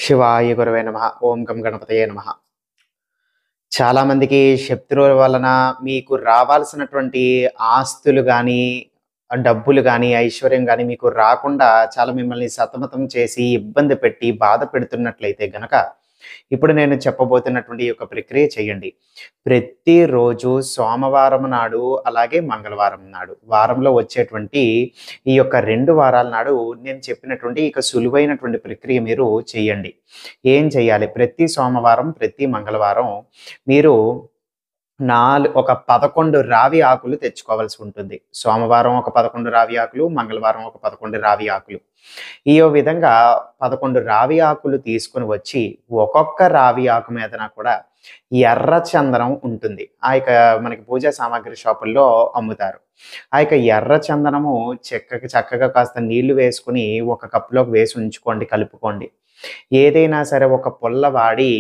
శివాయ గురవే నమః. ఓం గం గణపతయే నమః. చాలా మందికి శత్రువుల వలన మీకు రావాల్సినటువంటి ఆస్తులు గానీ, డబ్బులు గానీ, ఐశ్వర్యం గానీ మీకు రాకుండా చాలా మిమ్మల్ని సతమతం చేసి, ఇబ్బంది పెట్టి, బాధ పెడుతున్నట్లయితే గనక, ఇప్పుడు నేను చెప్పబోతున్నటువంటి ఈ యొక్క ప్రక్రియ చేయండి. ప్రతిరోజు సోమవారం నాడు, అలాగే మంగళవారం నాడు, వారంలో వచ్చేటువంటి ఈ యొక్క 2 వారాల నాడు నేను చెప్పినటువంటి ఇక సులువైనటువంటి ప్రక్రియ మీరు చేయండి. ఏం చేయాలి? ప్రతి సోమవారం, ప్రతి మంగళవారం మీరు ఒక 11 రావి ఆకులు తెచ్చుకోవాల్సి ఉంటుంది. సోమవారం ఒక 11 రావి ఆకులు, మంగళవారం ఒక 11 రావి ఆకులు. ఈ విధంగా 11 రావి ఆకులు తీసుకొని వచ్చి, ఒక్కొక్క రావి ఆకు మీదన కూడా ఎర్ర చందనం ఉంటుంది. మనకి పూజా సామాగ్రి షాపుల్లో అమ్ముతారు. ఎర్ర చందనము చక్కగా కాస్త నీళ్లు వేసుకొని ఒక కప్పులోకి వేసి ఉంచుకోండి, కలుపుకోండి. ఏదైనా సరే ఒక పుల్ల వాడి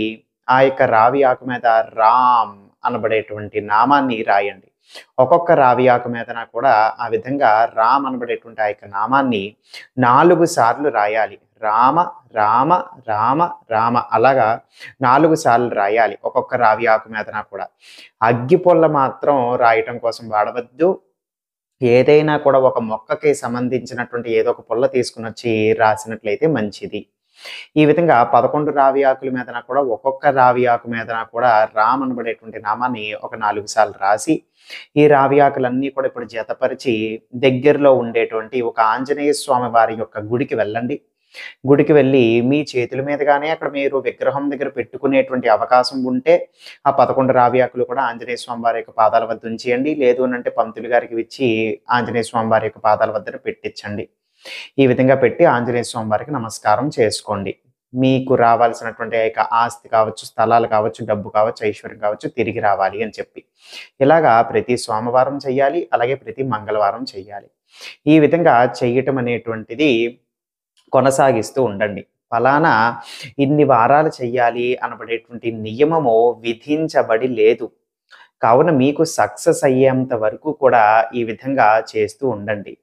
రావి ఆకు మీద రామ్ అనబడేటువంటి నామాన్ని రాయండి. ఒక్కొక్క రావి ఆకు మీదన కూడా ఆ విధంగా రామ్ అనబడేటువంటి నామాన్ని 4 సార్లు రాయాలి. రామ రామ రామ రామ అలాగా 4 సార్లు రాయాలి ఒక్కొక్క రావి ఆకు మీదన కూడా. అగ్గి పుల్ల మాత్రం రాయటం కోసం వాడవద్దు. ఏదైనా కూడా ఒక మొక్కకి సంబంధించినటువంటి ఏదో ఒక పుల్ల తీసుకుని వచ్చి రాసినట్లయితే మంచిది. ఈ విధంగా 11 రావి ఆకుల మీదన కూడా ఒక్కొక్క రావి ఆకు మీదన కూడా రామ్ అనబడేటువంటి నామాన్ని ఒక 4 సార్లు రాసి, ఈ రావి ఆకులన్నీ కూడా ఇప్పుడు జతపరిచి దగ్గరలో ఉండేటువంటి ఒక ఆంజనేయ స్వామి వారి యొక్క గుడికి వెళ్ళండి. గుడికి వెళ్ళి మీ చేతుల మీదుగానే అక్కడ మీరు విగ్రహం దగ్గర పెట్టుకునేటువంటి అవకాశం ఉంటే ఆ 11 రావి ఆకులు కూడా ఆంజనేయ స్వామి వారి యొక్క పాదాల వద్ద ఉంచేయండి. లేదు అనంటే పంతులు గారికి ఇచ్చి ఆంజనేయ స్వామి వారి యొక్క పాదాల వద్ద పెట్టించండి. ఈ విధంగా పెట్టి ఆంజనేయ స్వామి వారికి నమస్కారం చేసుకోండి. మీకు రావాల్సినటువంటి ఆస్తి కావచ్చు, స్థలాలు కావచ్చు, డబ్బు కావచ్చు, ఐశ్వర్యం కావచ్చు తిరిగి రావాలి అని చెప్పి. ఇలాగా ప్రతి సోమవారం చెయ్యాలి, అలాగే ప్రతి మంగళవారం చెయ్యాలి. ఈ విధంగా చెయ్యటం అనేటువంటిది కొనసాగిస్తూ ఉండండి. ఫలానా ఇన్ని వారాలు చెయ్యాలి అనబడేటువంటి నియమము విధించబడి లేదు. కావున మీకు సక్సెస్ అయ్యేంత వరకు కూడా ఈ విధంగా చేస్తూ ఉండండి.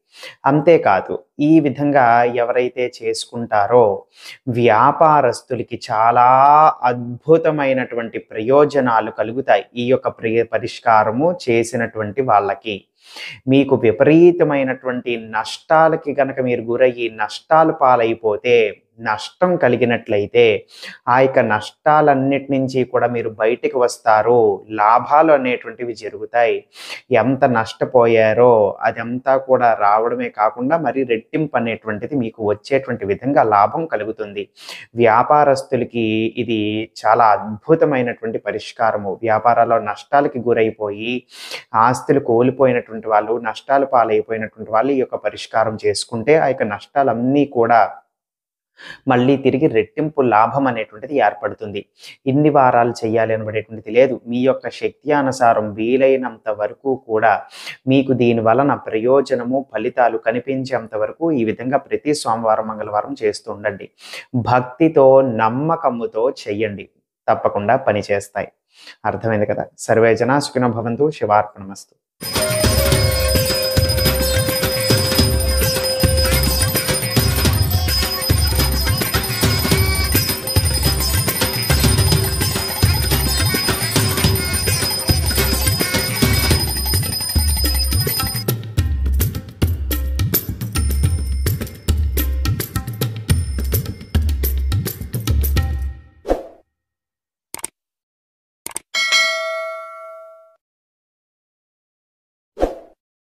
అంతేకాదు, ఈ విధంగా ఎవరైతే చేసుకుంటారో వ్యాపారస్తులకి చాలా అద్భుతమైనటువంటి ప్రయోజనాలు కలుగుతాయి. ఈ యొక్క పరిష్కారము చేసినటువంటి వాళ్ళకి మీకు విపరీతమైనటువంటి నష్టాలకి గనక మీరు గురయ్యి నష్టాలు పాలైపోతే, నష్టం కలిగినట్లయితే నష్టాలన్నిటి నుంచి కూడా మీరు బయటికి వస్తారు. లాభాలు అనేటువంటివి జరుగుతాయి. ఎంత నష్టపోయారో అదంతా కూడా రావడమే కాకుండా మరి రెట్టింపు అనేటువంటిది మీకు వచ్చేటువంటి విధంగా లాభం కలుగుతుంది. వ్యాపారస్తులకి ఇది చాలా అద్భుతమైనటువంటి పరిష్కారము. వ్యాపారాల్లో నష్టాలకి గురైపోయి ఆస్తులు కోల్పోయినటువంటి వాళ్ళు, నష్టాలు పాలైపోయినటువంటి వాళ్ళు ఈ యొక్క పరిష్కారం చేసుకుంటే నష్టాలన్నీ కూడా మళ్ళీ తిరిగి రెట్టింపు లాభం అనేటువంటిది ఏర్పడుతుంది. ఇన్ని వారాలు చేయాలి అనబడేటువంటిది లేదు. మీ యొక్క శక్తి అనుసారం వీలైనంత వరకు కూడా మీకు దీని వలన ప్రయోజనము, ఫలితాలు కనిపించేంత వరకు ఈ విధంగా ప్రతి సోమవారం, మంగళవారం చేస్తూ ఉండండి. భక్తితో, నమ్మకముతో చెయ్యండి. తప్పకుండా పని చేస్తాయి. అర్థమైంది కదా? సర్వే జనా సుఖినో భవంతు. శివార్పణమస్తు.